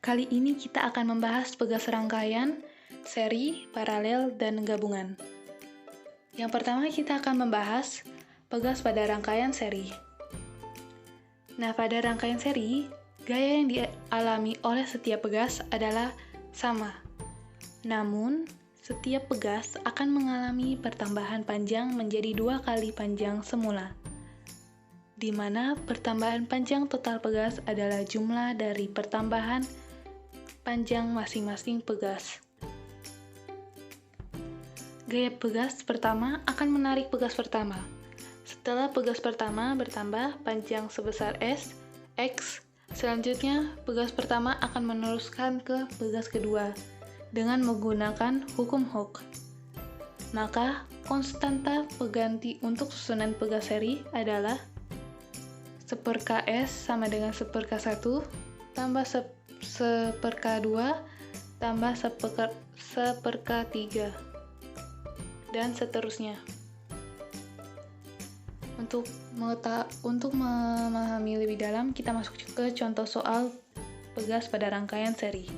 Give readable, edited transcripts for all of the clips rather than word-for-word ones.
Kali ini kita akan membahas pegas rangkaian, seri, paralel, dan gabungan. Yang pertama kita akan membahas pegas pada rangkaian seri. Nah, pada rangkaian seri, gaya yang dialami oleh setiap pegas adalah sama. Namun, setiap pegas akan mengalami pertambahan panjang menjadi 2 kali panjang semula, di mana pertambahan panjang total pegas adalah jumlah dari pertambahan panjang masing-masing pegas. Gaya pegas pertama akan menarik pegas pertama. Setelah pegas pertama bertambah panjang sebesar S, X, selanjutnya pegas pertama akan meneruskan ke pegas kedua dengan menggunakan hukum Hooke. Maka, konstanta pengganti untuk susunan pegas seri adalah 1/Ks sama dengan 1/K1 tambah 1/K2 tambah 1/K3 dan seterusnya. Untuk memahami lebih dalam, kita masuk ke contoh soal pegas pada rangkaian seri.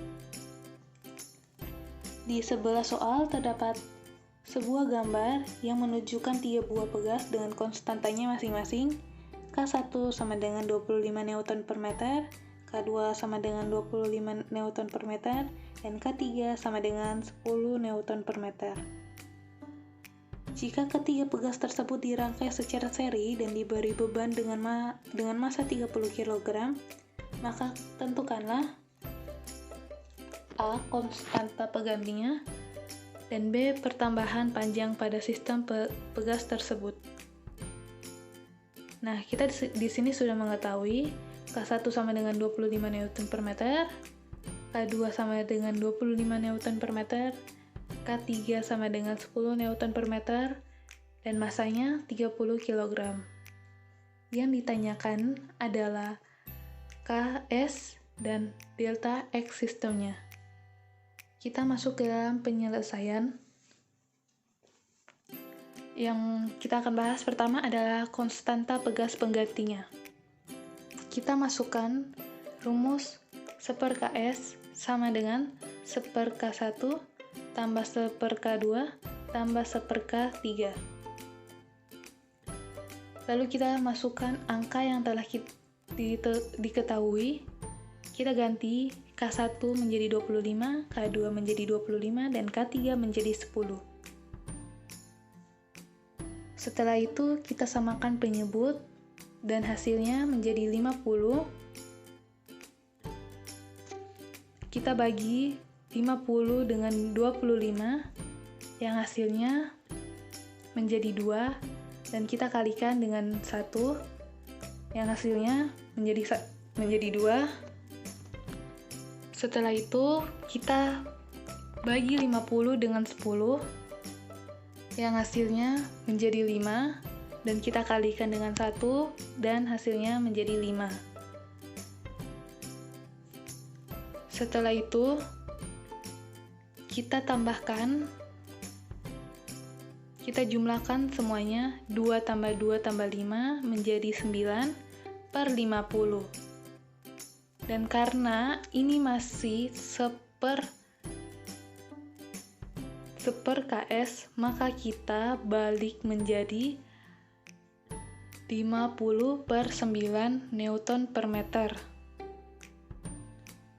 Di sebelah soal terdapat sebuah gambar yang menunjukkan 3 buah pegas dengan konstantanya masing-masing. K1 sama dengan 25 Newton per meter, K2 sama dengan 25 Newton per meter, dan K3 sama dengan 10 Newton per meter. Jika ketiga pegas tersebut dirangkai secara seri dan diberi beban dengan massa 30 kg, maka tentukanlah A. Konstanta penggantinya, dan B. Pertambahan panjang pada sistem pegas tersebut. Nah, kita di sini sudah mengetahui K1 sama dengan 25 Newton per meter, K2 sama dengan 25 Newton per meter, K3 sama dengan 10 Newton per meter, dan massanya 30 kg. Yang ditanyakan adalah Ks dan delta X sistemnya. Kita masuk ke dalam penyelesaian. Yang kita akan bahas pertama adalah konstanta pegas penggantinya. Kita masukkan rumus 1/Ks sama dengan 1/K1 tambah 1/K2 tambah 1/K3. Lalu kita masukkan angka yang telah diketahui. Kita ganti K1 menjadi 25, K2 menjadi 25, dan K3 menjadi 10. Setelah itu, kita samakan penyebut, dan hasilnya menjadi 50. Kita bagi 50 dengan 25, yang hasilnya menjadi 2, dan kita kalikan dengan 1, yang hasilnya menjadi 2. Setelah itu, kita bagi 50 dengan 10, yang hasilnya menjadi 5, dan kita kalikan dengan 1, dan hasilnya menjadi 5. Setelah itu, kita jumlahkan semuanya, 2 tambah 2 tambah 5 menjadi 9/50. Dan karena ini masih 1/Ks, maka kita balik menjadi 50/9 Newton per meter.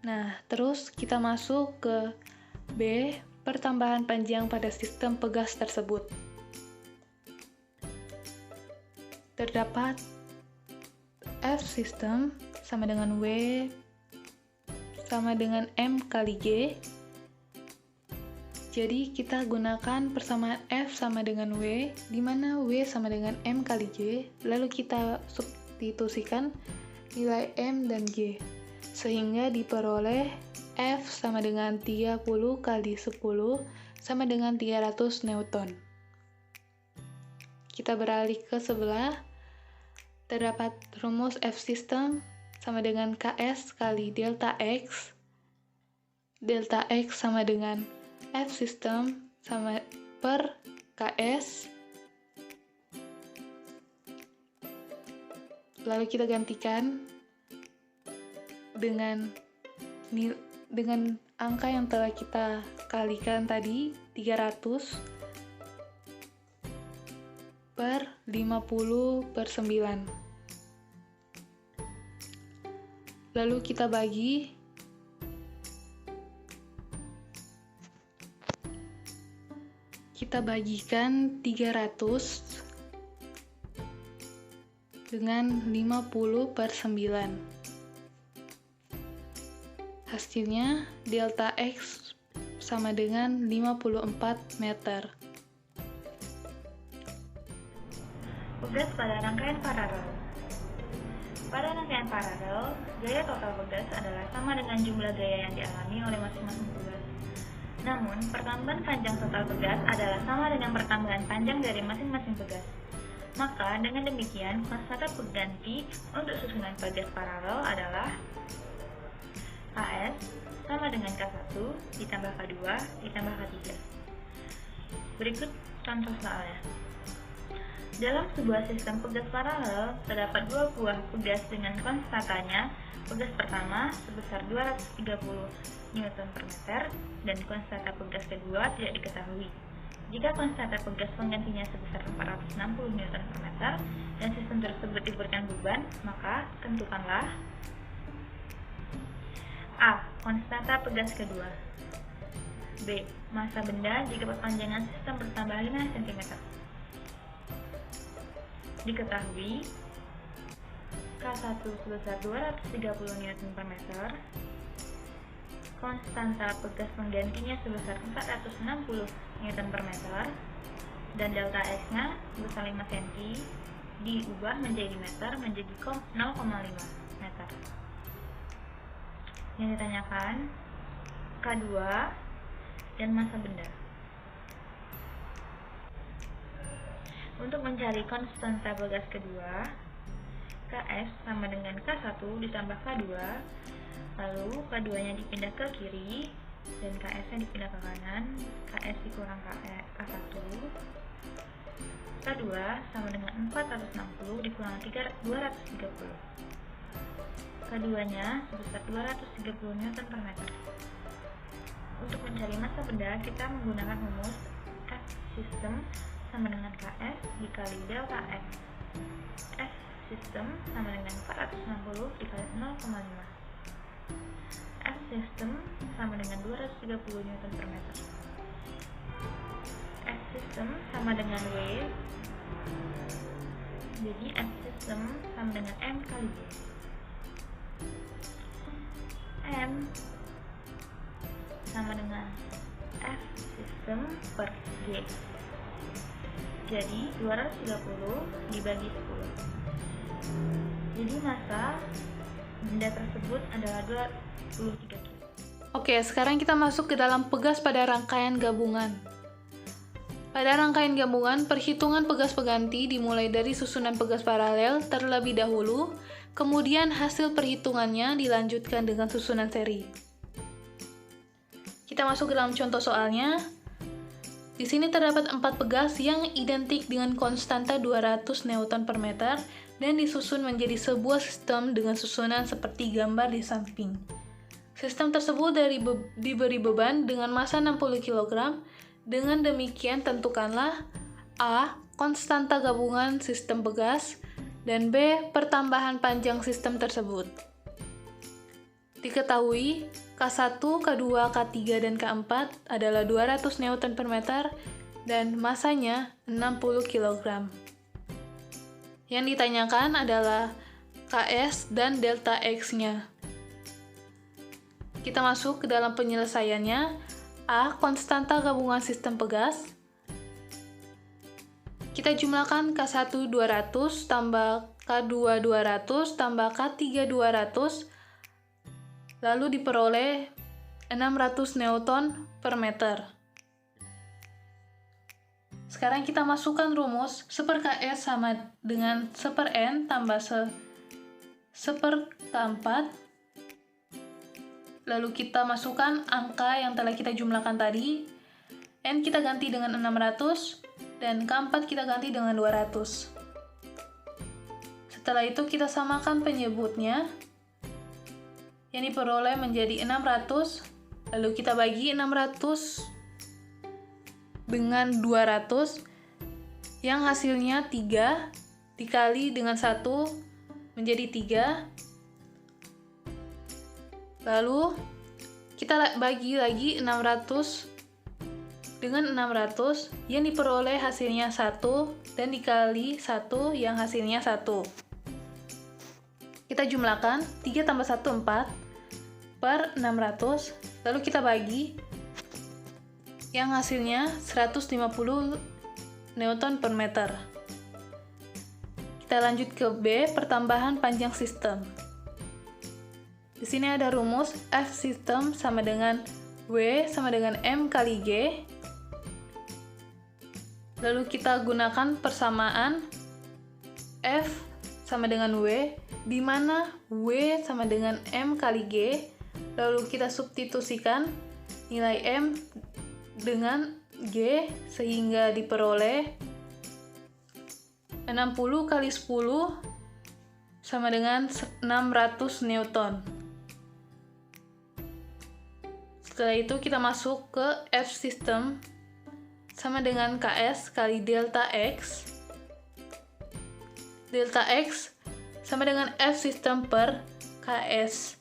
Nah, terus kita masuk ke B, pertambahan panjang pada sistem pegas tersebut. Terdapat F sistem sama dengan W sama dengan M kali G. Jadi kita gunakan persamaan F sama dengan W, di mana W sama dengan M kali G, lalu kita substitusikan nilai M dan G, sehingga diperoleh F sama dengan 30 kali 10 sama dengan 300 Newton. Kita beralih ke sebelah, terdapat rumus F system sama dengan Ks kali delta X. Delta X sama dengan F system sama per Ks. Lalu kita gantikan dengan dengan angka yang telah kita kalikan tadi, 300 per 50 per 9. Lalu kita bagikan 300 dengan 50 per 9. Hasilnya, delta X sama dengan 54 meter. Pegas pada rangkaian paralel. Pada rangkaian paralel, gaya total pegas adalah sama dengan jumlah gaya yang dialami oleh masing-masing pegas. Namun, pertambahan panjang total pegas adalah sama dengan pertambahan panjang dari masing-masing pegas. Maka, dengan demikian, konstanta pengganti untuk susunan pegas paralel adalah KS sama dengan K1 ditambah K2 ditambah K3. Berikut contoh soalnya. Dalam sebuah sistem pegas paralel, terdapat dua buah pegas dengan konstantanya. Pegas pertama sebesar 230 Nm/meter dan konstanta pegas kedua tidak diketahui. Jika konstanta pegas penggantinya sebesar 460 Nm/meter dan sistem tersebut diberikan beban, maka tentukanlah A. Konstanta pegas kedua. B. Massa benda jika perpanjangan sistem bertambah 5 cm. Diketahui K1 sebesar 230 Nm/meter, konstanta pegas penggantinya sebesar 460 Nm/meter, dan delta X-nya sebesar 5 cm diubah menjadi meter menjadi 0,5 meter. Yang ditanyakan K2 dan massa benda. Untuk mencari konstanta pegas kedua, KS sama dengan K1 ditambah K2, lalu K2-nya dipindah ke kiri, dan KS-nya dipindah ke kanan, KS dikurang K1, K2 sama dengan 460 dikurang 230. K2-nya sebesar 230 Nm/meter. Untuk mencari massa benda, kita menggunakan rumus F sistem sama dengan KS dikali delta X. F sistem sama dengan 460 dikali 0,5. F sistem sama dengan 230 Nm/meter. F sistem sama dengan W. Jadi F sistem sama dengan M kali G. M sama dengan F sistem per G. Jadi 230 dibagi 10. Jadi massa benda tersebut adalah 23 kg. Oke, sekarang kita masuk ke dalam pegas pada rangkaian gabungan. Pada rangkaian gabungan, perhitungan pegas pengganti dimulai dari susunan pegas paralel terlebih dahulu, kemudian hasil perhitungannya dilanjutkan dengan susunan seri. Kita masuk ke dalam contoh soalnya. Di sini terdapat 4 pegas yang identik dengan konstanta 200 Nm/meter dan disusun menjadi sebuah sistem dengan susunan seperti gambar di samping. Sistem tersebut diberi beban dengan massa 60 kg. Dengan demikian tentukanlah A. Konstanta gabungan sistem pegas, dan B. Pertambahan panjang sistem tersebut. Diketahui K1, K2, K3, dan K4 adalah 200 Nm/meter dan massanya 60 kg. Yang ditanyakan adalah KS dan delta X-nya. Kita masuk ke dalam penyelesaiannya. A. Konstanta gabungan sistem pegas. Kita jumlahkan K1 200 tambah K2 200 tambah K3 200, lalu diperoleh 600 Nm/meter. Sekarang kita masukkan rumus 1/KS sama dengan 1/N tambah 1/K4. Lalu kita masukkan angka yang telah kita jumlahkan tadi. N kita ganti dengan 600 dan K4 kita ganti dengan 200. Setelah itu kita samakan penyebutnya. yang diperoleh menjadi 600, lalu kita bagi 600 dengan 200, yang hasilnya 3 dikali dengan 1 menjadi 3. Lalu kita bagi lagi 600 dengan 600 yang diperoleh hasilnya 1 dan dikali 1 yang hasilnya 1. Kita jumlahkan 3 tambah 1 4 per 600, lalu kita bagi yang hasilnya 150 Newton per meter. Kita lanjut ke B, pertambahan panjang sistem. Di sini ada rumus F sistem sama dengan W sama dengan M kali G. Lalu kita gunakan persamaan F sama dengan W, di mana W sama dengan M kali G. Lalu kita substitusikan nilai M dengan G sehingga diperoleh 60 kali 10 sama dengan 600 Newton. Setelah itu kita masuk ke F system sama dengan KS kali delta X. Delta X sama dengan F system per KS.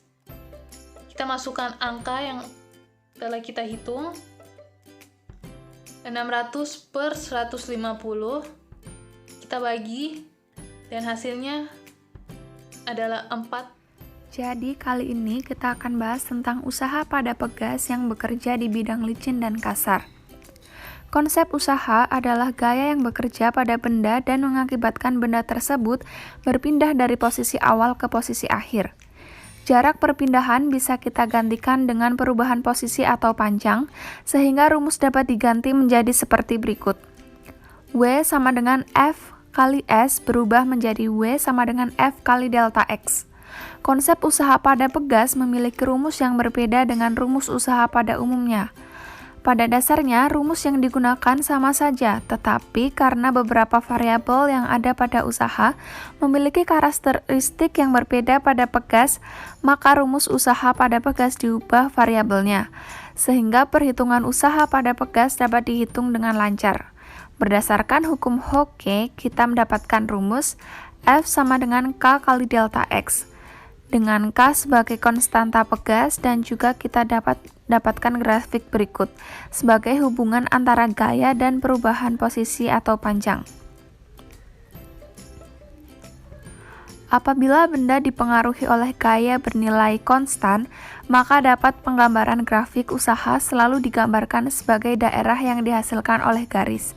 Kita masukkan angka yang telah kita hitung. 600 per 150 kita bagi dan hasilnya adalah 4. Jadi kali ini kita akan bahas tentang usaha pada pegas yang bekerja di bidang licin dan kasar. Konsep usaha adalah gaya yang bekerja pada benda dan mengakibatkan benda tersebut berpindah dari posisi awal ke posisi akhir. Jarak perpindahan bisa kita gantikan dengan perubahan posisi atau panjang, sehingga rumus dapat diganti menjadi seperti berikut. W sama dengan F kali S berubah menjadi W sama dengan F kali delta X. Konsep usaha pada pegas memiliki rumus yang berbeda dengan rumus usaha pada umumnya. Pada dasarnya, rumus yang digunakan sama saja, tetapi karena beberapa variabel yang ada pada usaha memiliki karakteristik yang berbeda pada pegas, maka rumus usaha pada pegas diubah variabelnya, sehingga perhitungan usaha pada pegas dapat dihitung dengan lancar. Berdasarkan hukum Hooke, kita mendapatkan rumus F sama dengan K kali delta X, dengan K sebagai konstanta pegas, dan juga kita dapatkan grafik berikut sebagai hubungan antara gaya dan perubahan posisi atau panjang. Apabila benda dipengaruhi oleh gaya bernilai konstan, maka dapat penggambaran grafik usaha selalu digambarkan sebagai daerah yang dihasilkan oleh garis.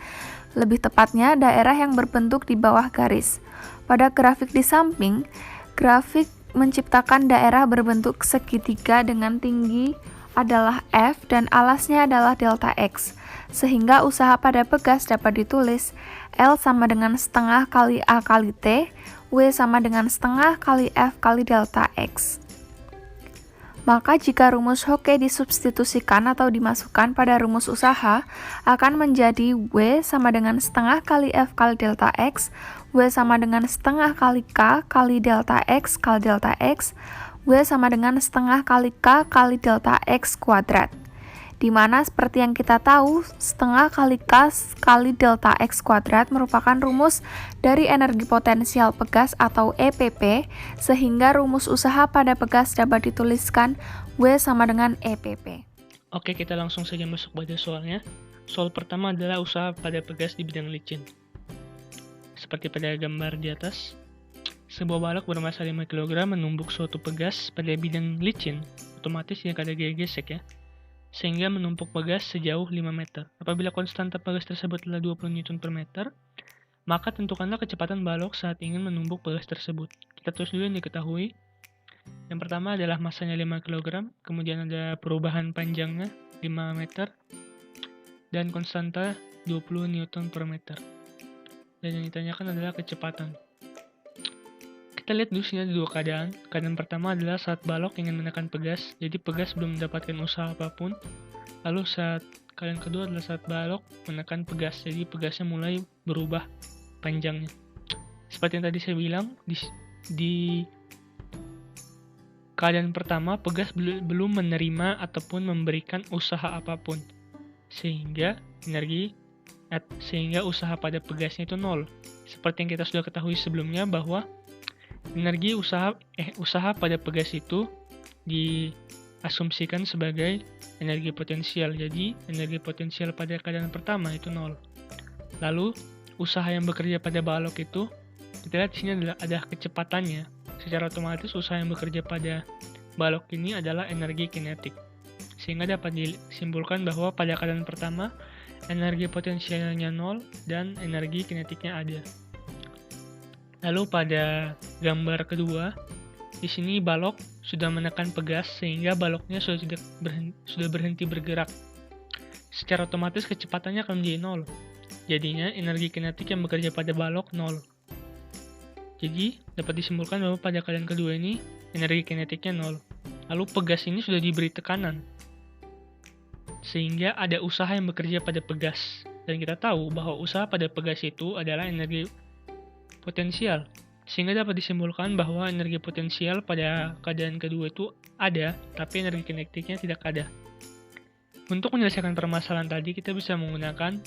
Lebih tepatnya, daerah yang berbentuk di bawah garis. Pada grafik di samping, grafik menciptakan daerah berbentuk segitiga dengan tinggi adalah F dan alasnya adalah delta X, sehingga usaha pada pegas dapat ditulis L sama dengan setengah kali A kali T, W sama dengan setengah kali F kali delta X. Maka jika rumus Hooke disubstitusikan atau dimasukkan pada rumus usaha, akan menjadi W sama dengan setengah kali F kali delta X, W sama dengan setengah kali K kali delta X kali delta X, W sama dengan setengah kali K kali delta X kuadrat. Di mana seperti yang kita tahu, setengah kali K kali delta X kuadrat merupakan rumus dari energi potensial pegas atau EPP, sehingga rumus usaha pada pegas dapat dituliskan W sama dengan EPP. Oke, kita langsung saja masuk pada soalnya. Soal pertama adalah usaha pada pegas di bidang licin. Seperti pada gambar di atas, sebuah balok bermassa 5 kg menumbuk suatu pegas pada bidang licin, otomatis dia ada gaya gesek ya, sehingga menumpuk pegas sejauh 5 meter. Apabila konstanta pegas tersebut adalah 20 Newton per meter, maka tentukanlah kecepatan balok saat ingin menumbuk pegas tersebut. Kita tulis dulu yang diketahui. Yang pertama adalah massanya 5 kg, kemudian ada perubahan panjangnya 5 meter, dan konstanta 20 Newton per meter. Dan yang ditanyakan adalah kecepatan. Kita lihat dulu sini ada dua keadaan. Keadaan pertama adalah saat balok ingin menekan pegas, jadi pegas belum mendapatkan usaha apapun. Lalu keadaan kedua adalah saat balok menekan pegas, jadi pegasnya mulai berubah panjangnya. Seperti yang tadi saya bilang, di keadaan pertama, pegas belum menerima ataupun memberikan usaha apapun. Sehingga usaha pada pegasnya itu 0. Seperti yang kita sudah ketahui sebelumnya bahwa usaha pada pegas itu diasumsikan sebagai energi potensial. Jadi, energi potensial pada keadaan pertama itu 0. Lalu, usaha yang bekerja pada balok itu, kita lihat di sini ada kecepatannya. Secara otomatis, usaha yang bekerja pada balok ini adalah energi kinetik. Sehingga dapat disimpulkan bahwa pada keadaan pertama, energi potensialnya 0 dan energi kinetiknya ada. Lalu pada gambar kedua, di sini balok sudah menekan pegas sehingga baloknya sudah berhenti bergerak. Secara otomatis kecepatannya akan menjadi 0. Jadinya energi kinetik yang bekerja pada balok 0. Jadi dapat disimpulkan bahwa pada keadaan kedua ini energi kinetiknya 0. Lalu pegas ini sudah diberi tekanan, sehingga ada usaha yang bekerja pada pegas. Dan kita tahu bahwa usaha pada pegas itu adalah energi potensial. Sehingga dapat disimpulkan bahwa energi potensial pada keadaan kedua itu ada, tapi energi kinetiknya tidak ada. Untuk menyelesaikan permasalahan tadi, kita bisa menggunakan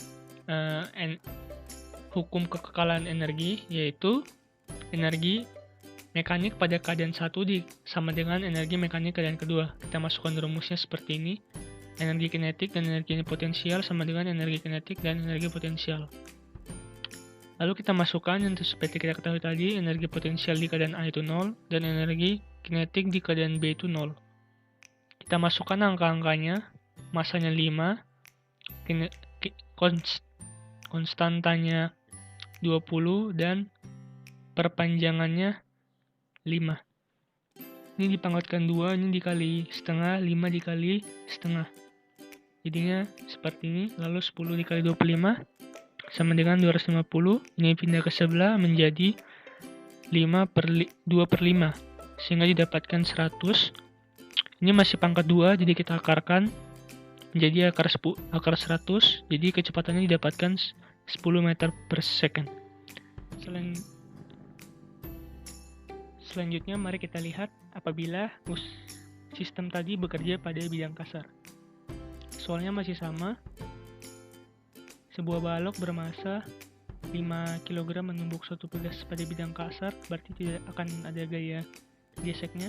hukum kekekalan energi, yaitu energi mekanik pada keadaan satu sama dengan energi mekanik keadaan kedua. Kita masukkan rumusnya seperti ini. Energi kinetik dan energi potensial sama dengan energi kinetik dan energi potensial. Lalu kita masukkan yang seperti kita ketahui tadi, energi potensial di keadaan A itu 0 dan energi kinetik di keadaan B itu 0. Kita masukkan angka-angkanya, masanya 5, konstantanya 20 dan perpanjangannya 5. Ini dipangkatkan 2, ini dikali setengah, 5 dikali setengah. Jadinya seperti ini, lalu 10 dikali 25 sama dengan 250. Ini pindah ke sebelah menjadi 2/5, sehingga didapatkan 100. Ini masih pangkat 2, jadi kita akarkan menjadi akar 100, jadi kecepatannya didapatkan 10 meter per second. Selanjutnya mari kita lihat apabila sistem tadi bekerja pada bidang kasar. Soalnya masih sama. Sebuah balok bermasa 5 kg menumbuk suatu pegas pada bidang kasar, berarti tidak akan ada gaya geseknya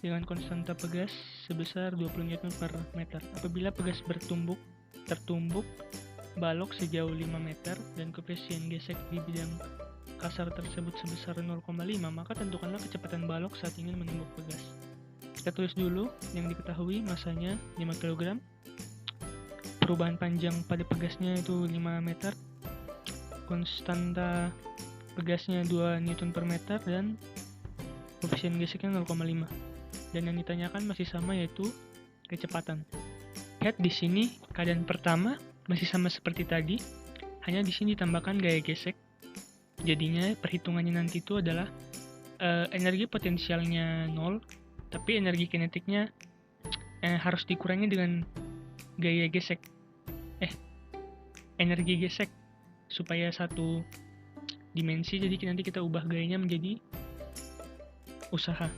dengan konstanta pegas sebesar 20 Newton per meter. Apabila pegas tertumbuk balok sejauh 5 meter dan koefisien gesek di bidang kasar tersebut sebesar 0,5, maka tentukanlah kecepatan balok saat ingin menumbuk pegas. Kita tulis dulu yang diketahui, masanya 5 kg, perubahan panjang pada pegasnya itu 5 meter, konstanta pegasnya 2 Newton per meter, dan koefisien geseknya 0,5. Dan yang ditanyakan masih sama, yaitu kecepatan. Lihat di sini keadaan pertama masih sama seperti tadi, hanya di sini ditambahkan gaya gesek. Jadinya perhitungannya nanti itu adalah energi potensialnya 0, tapi energi kinetiknya harus dikurangi dengan gaya gesek. Energi gesek supaya satu dimensi, jadi nanti kita ubah gayanya menjadi usaha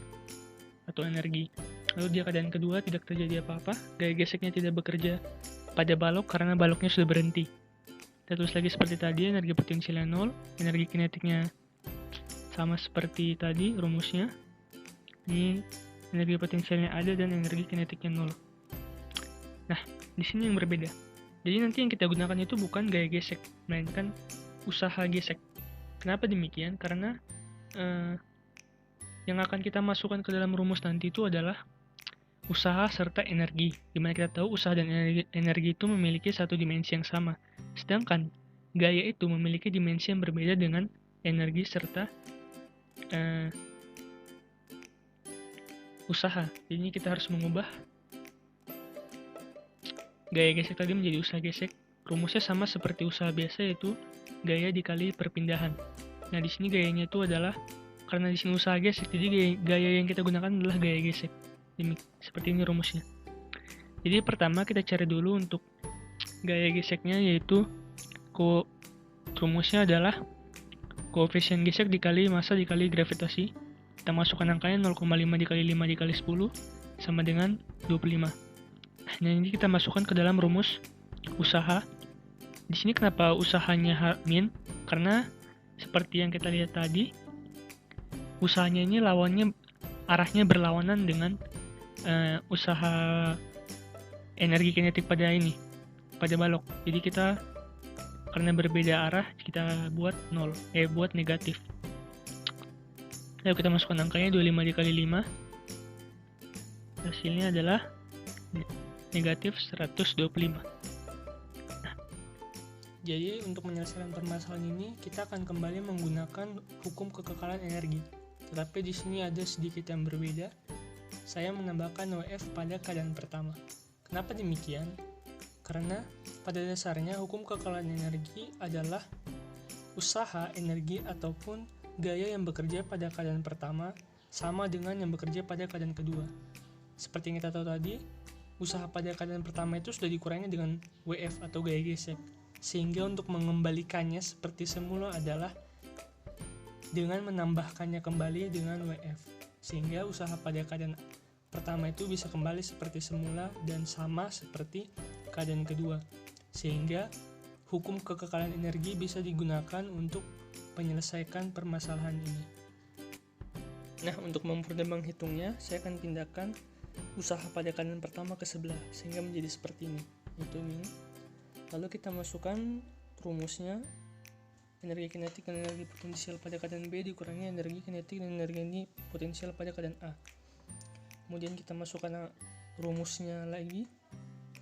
atau energi. Lalu di keadaan kedua tidak terjadi apa-apa, gaya geseknya tidak bekerja pada balok karena baloknya sudah berhenti. Kita tulis lagi seperti tadi, energi potensialnya 0, energi kinetiknya sama seperti tadi rumusnya. Ini energi potensialnya ada dan energi kinetiknya 0. Nah, di sini yang berbeda. Jadi nanti yang kita gunakan itu bukan gaya gesek, melainkan usaha gesek. Kenapa demikian? Karena yang akan kita masukkan ke dalam rumus nanti itu adalah usaha serta energi, dimana kita tahu usaha dan energi itu memiliki satu dimensi yang sama, sedangkan gaya itu memiliki dimensi yang berbeda dengan energi serta usaha. Jadi kita harus mengubah gaya gesek tadi menjadi usaha gesek. Rumusnya sama seperti usaha biasa, yaitu gaya dikali perpindahan. Nah, di sini gayanya itu adalah, karena di sini usaha gesek, jadi gaya yang kita gunakan adalah gaya gesek. Seperti ini rumusnya. Jadi pertama kita cari dulu untuk gaya geseknya, yaitu rumusnya adalah koefisien gesek dikali massa dikali gravitasi. Kita masukkan angkanya 0,5 dikali 5 dikali 10 sama dengan 25. Nah, ini kita masukkan ke dalam rumus usaha. Di sini kenapa usahanya min? Karena seperti yang kita lihat tadi, usahanya ini arahnya berlawanan dengan usaha energi kinetik pada balok. Jadi kita karena berbeda arah, kita buat negatif. Lalu kita masukkan angkanya 25 dikali 5. Hasilnya adalah negatif 125. Nah, jadi untuk menyelesaikan permasalahan ini, kita akan kembali menggunakan hukum kekekalan energi. Tetapi di sini ada sedikit yang berbeda. Saya menambahkan WF pada keadaan pertama. Kenapa demikian? Karena pada dasarnya hukum kekekalan energi adalah usaha energi ataupun gaya yang bekerja pada keadaan pertama sama dengan yang bekerja pada keadaan kedua. Seperti yang kita tahu tadi, usaha pada keadaan pertama itu sudah dikurangi dengan WF atau gaya gesek. Sehingga untuk mengembalikannya seperti semula adalah dengan menambahkannya kembali dengan WF. Sehingga usaha pada keadaan pertama itu bisa kembali seperti semula dan sama seperti keadaan kedua. Sehingga hukum kekekalan energi bisa digunakan untuk menyelesaikan permasalahan ini. Nah, untuk mempermudah menghitungnya, saya akan pindahkan usaha pada keadaan pertama ke sebelah sehingga menjadi seperti ini, yaitu min. Lalu kita masukkan rumusnya, energi kinetik dan energi potensial pada keadaan B dikurangi energi kinetik dan energi potensial pada keadaan A. Kemudian kita masukkan rumusnya lagi,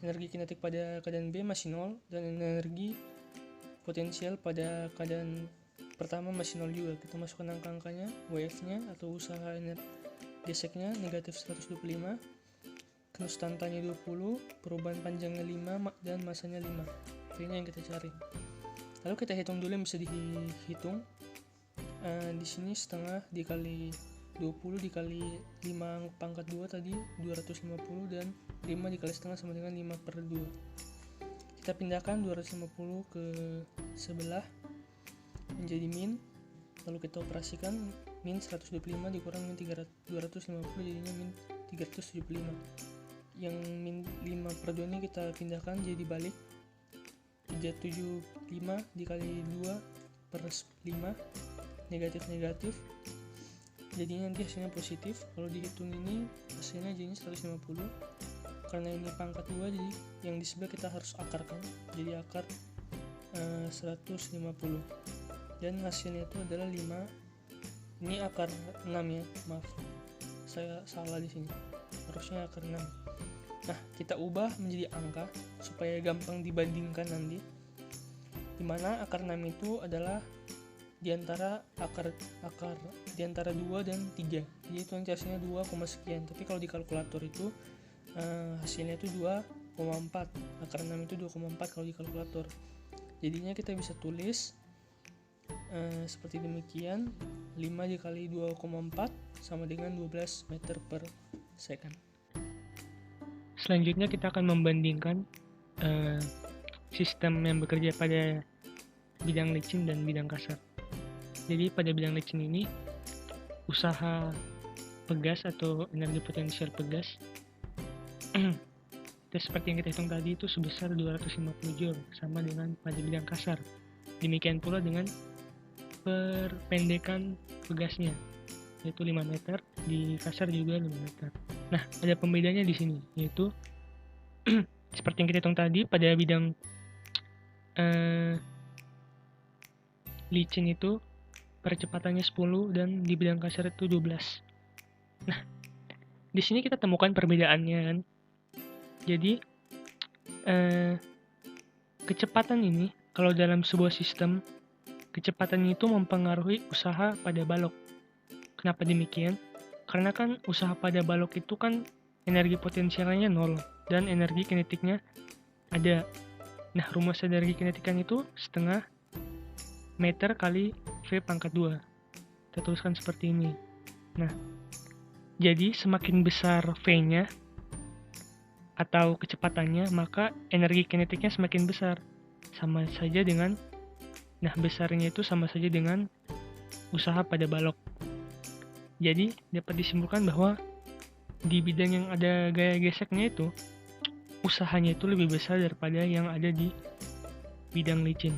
energi kinetik pada keadaan B masih 0 dan energi potensial pada keadaan pertama masih 0 juga. Kita masukkan angka-angkanya, WF-nya atau usaha geseknya negatif 125, konstantanya 20, perubahan panjangnya 5 dan masanya 5. Ini yang kita cari. Lalu kita hitung dulu yang bisa dihitung. Di sini setengah dikali 20 dikali 5 pangkat 2 tadi 250 dan 5 dikali setengah sama dengan 5/2. Kita pindahkan 250 ke sebelah menjadi min. Lalu kita operasikan min 125 dikurang min 250 jadinya min 375. Yang min 5/2 ini kita pindahkan jadi balik 375 dikali 2/5 negatif jadinya nanti hasilnya positif. Kalau dihitung ini hasilnya jadinya 150. Karena ini pangkat 2 jadi yang di sebelah kita harus akarkan jadi akar 150 dan hasilnya itu adalah 5. Ini akar 6 ya, maaf saya salah di sini, harusnya akar 6. Nah, kita ubah menjadi angka supaya gampang dibandingkan nanti, dimana akar 6 itu adalah diantara diantara 2 dan 3, jadi itu nanti hasilnya 2, sekian. Tapi kalau di kalkulator itu hasilnya itu 2,4, akar 6 itu 2,4 kalau di kalkulator. Jadinya kita bisa tulis seperti demikian, 5 dikali 2,4 sama dengan 12 meter per second. Selanjutnya kita akan membandingkan sistem yang bekerja pada bidang licin dan bidang kasar. Jadi pada bidang licin ini, usaha pegas atau energi potensial pegas seperti yang kita hitung tadi itu sebesar 250 joule, sama dengan pada bidang kasar. Demikian pula dengan perpendekan pegasnya, yaitu 5 meter, di kasar juga 5 meter. Nah, ada pembedanya di sini, yaitu seperti yang kita hitung tadi, pada bidang licin itu percepatannya 10 dan di bidang kasar itu 12. Nah, di sini kita temukan perbedaannya kan. Jadi kecepatan ini kalau dalam sebuah sistem, kecepatan itu mempengaruhi usaha pada balok. Kenapa demikian? Karena kan usaha pada balok itu kan energi potensialnya 0 dan energi kinetiknya ada. Nah, rumus energi kinetiknya itu setengah meter kali V pangkat 2. Kita tuliskan seperti ini. Nah, jadi semakin besar V-nya atau kecepatannya, maka energi kinetiknya semakin besar. Sama saja dengan, besarnya itu sama saja dengan usaha pada balok. Jadi dapat disimpulkan bahwa di bidang yang ada gaya geseknya itu, usahanya itu lebih besar daripada yang ada di bidang licin.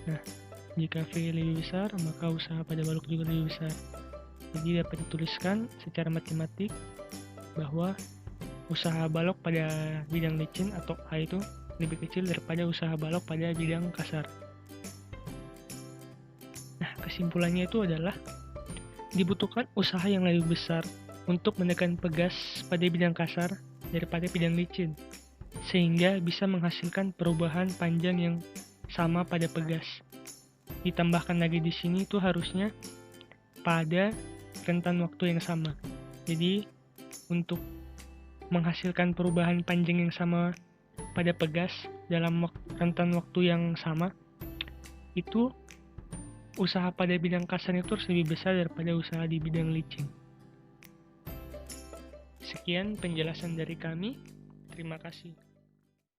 Nah, jika V lebih besar, maka usaha pada balok juga lebih besar. Jadi dapat dituliskan secara matematik bahwa usaha balok pada bidang licin atau A itu lebih kecil daripada usaha balok pada bidang kasar. Nah, kesimpulannya itu adalah dibutuhkan usaha yang lebih besar untuk menekan pegas pada bidang kasar daripada bidang licin, sehingga bisa menghasilkan perubahan panjang yang sama pada pegas. Ditambahkan lagi di sini itu harusnya pada rentan waktu yang sama. Jadi untuk menghasilkan perubahan panjang yang sama pada pegas dalam rentan waktu yang sama, itu usaha pada bidang kasar itu harus lebih besar daripada usaha di bidang licin. Sekian penjelasan dari kami. Terima kasih.